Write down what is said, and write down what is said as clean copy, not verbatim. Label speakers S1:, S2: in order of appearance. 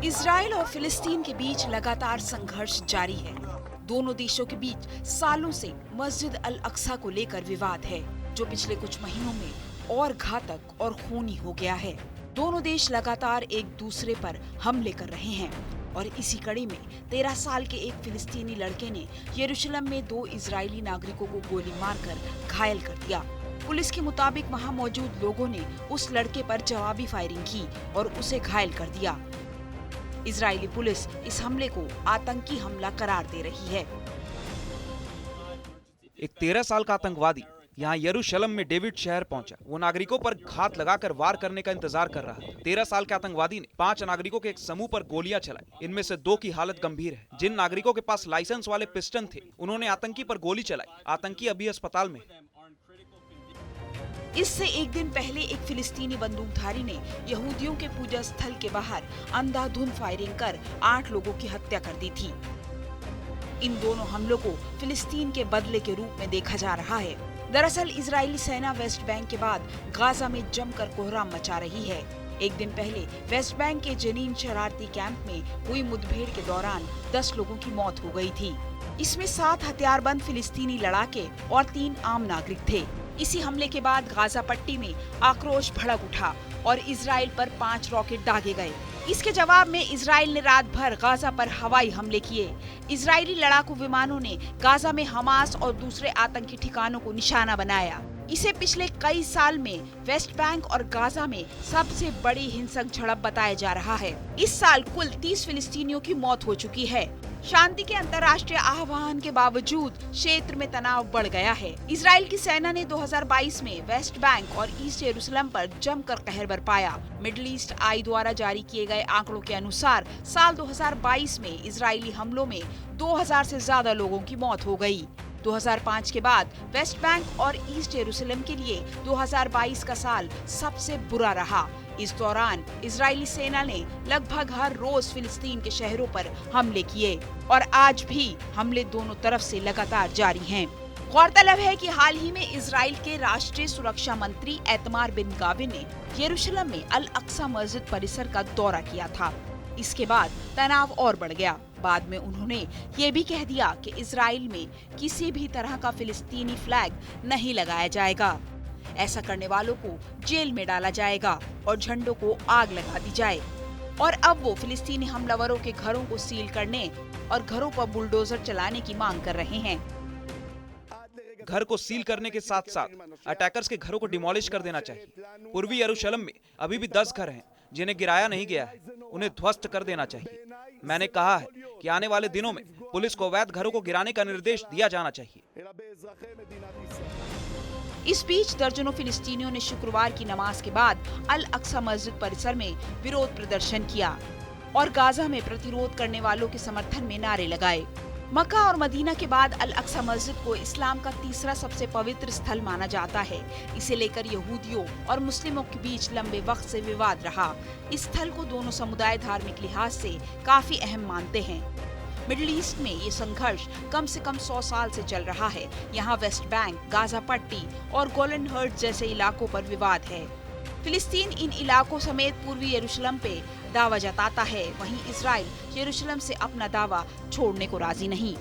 S1: Israel और फिलिस्तीन के बीच लगातार संघर्ष जारी है। दोनों देशों के बीच सालों से मस्जिद अल अक्सा को लेकर विवाद है, जो पिछले कुछ महीनों में और घातक और खूनी हो गया है। दोनों देश लगातार एक दूसरे पर हमले कर रहे हैं और इसी कड़ी में 13 साल के एक फिलिस्तीनी लड़के ने यरूशलेम में 2 इजरायली नागरिकों को गोली मारकर घायल कर दिया। पुलिस के मुताबिक वहां मौजूद लोगों ने उस लड़के पर जवाबी फायरिंग की और उसे घायल कर दिया। इजरायली पुलिस इस हमले को आतंकी हमला करार दे रही है।
S2: एक 13 साल का आतंकवादी यहाँ यरूशलेम में डेविड शहर पहुंचा। वो नागरिकों पर घात लगाकर वार करने का इंतजार कर रहा था। 13 साल के आतंकवादी ने 5 नागरिकों के एक समूह पर गोलियां चलाई। इनमें से 2 की हालत गंभीर है। जिन नागरिकों के पास लाइसेंस वाले पिस्टन थे, उन्होंने आतंकी पर गोली चलाई। आतंकी अभी अस्पताल में।
S1: इससे एक दिन पहले एक फिलिस्तीनी बंदूकधारी ने यहूदियों के पूजा स्थल के बाहर अंधाधुंध फायरिंग कर 8 लोगों की हत्या कर दी थी। इन दोनों हमलों को फिलिस्तीन के बदले के रूप में देखा जा रहा है। दरअसल इजरायली सेना वेस्ट बैंक के बाद गाजा में जमकर कोहराम मचा रही है। एक दिन पहले वेस्ट बैंक के जनीन शरारती कैंप में हुई मुठभेड़ के दौरान 10 लोगों की मौत हो गई थी। इसमें 7 हथियारबंद फिलिस्तीनी लड़ाके और 3 आम नागरिक थे। इसी हमले के बाद गाजा पट्टी में आक्रोश भड़क उठा और इजराइल पर 5 रॉकेट दागे गए। इसके जवाब में इजराइल ने रात भर गाजा पर हवाई हमले किए। इजरायली लड़ाकू विमानों ने गाजा में हमास और दूसरे आतंकी ठिकानों को निशाना बनाया। इसे पिछले कई साल में वेस्ट बैंक और गाजा में सबसे बड़ी हिंसक झड़प बताया जा रहा है। इस साल कुल 30 फिलिस्तीनियों की मौत हो चुकी है। शांति के अंतर्राष्ट्रीय आह्वान के बावजूद क्षेत्र में तनाव बढ़ गया है। इजराइल की सेना ने 2022 में वेस्ट बैंक और ईस्ट यरूशलेम पर जमकर कहर बरपाया। मिडिल ईस्ट आई द्वारा जारी किए गए आंकड़ों के अनुसार साल 2022 में इजरायली हमलों में 2000 से ज्यादा लोगों की मौत हो गई। 2005 के बाद वेस्ट बैंक और ईस्ट यरूशलेम के लिए 2022 का साल सबसे बुरा रहा। इस दौरान इजरायली सेना ने लगभग हर रोज फिलिस्तीन के शहरों पर हमले किए और आज भी हमले दोनों तरफ से लगातार जारी हैं। गौरतलब है कि हाल ही में इजराइल के राष्ट्रीय सुरक्षा मंत्री एतमार बिन गाविर ने यरूशलेम में अल अक्सा मस्जिद परिसर का दौरा किया था। इसके बाद तनाव और बढ़ गया। बाद में उन्होंने ये भी कह दिया कि इजराइल में किसी भी तरह का फिलिस्तीनी फ्लैग नहीं लगाया जाएगा। ऐसा करने वालों को जेल में डाला जाएगा और झंडों को आग लगा दी जाए। और अब वो फिलिस्तीनी हमलावरों के घरों को सील करने और घरों पर बुलडोजर चलाने की मांग कर रहे हैं।
S2: घर को सील करने के साथ साथ अटैकर्स के घरों को डिमोलिश कर देना चाहिए। पूर्वी यरूशलेम में अभी भी 10 घर हैं जिन्हें गिराया नहीं गया है। उन्हें ध्वस्त कर देना चाहिए। मैंने कहा है कि आने वाले दिनों में पुलिस को अवैध घरों को गिराने का निर्देश दिया जाना चाहिए।
S1: इस बीच दर्जनों फिलिस्तीनियों ने शुक्रवार की नमाज के बाद अल अक्सा मस्जिद परिसर में विरोध प्रदर्शन किया और गाजा में प्रतिरोध करने वालों के समर्थन में नारे लगाए। मक्का और मदीना के बाद अल अक्सा मस्जिद को इस्लाम का तीसरा सबसे पवित्र स्थल माना जाता है। इसे लेकर यहूदियों और मुस्लिमों के बीच लंबे वक्त से विवाद रहा। इस स्थल को दोनों समुदाय धार्मिक लिहाज से काफी अहम मानते हैं। मिडिल ईस्ट में ये संघर्ष कम से कम 100 साल से चल रहा है। यहाँ वेस्ट बैंक, गाजा पट्टी और गोलन हर्ट्ज जैसे इलाकों पर विवाद है। फिलिस्तीन इन इलाकों समेत पूर्वी यरूशलेम पे दावा जताता है। वहीं इजराइल यरूशलेम से अपना दावा छोड़ने को राजी नहीं।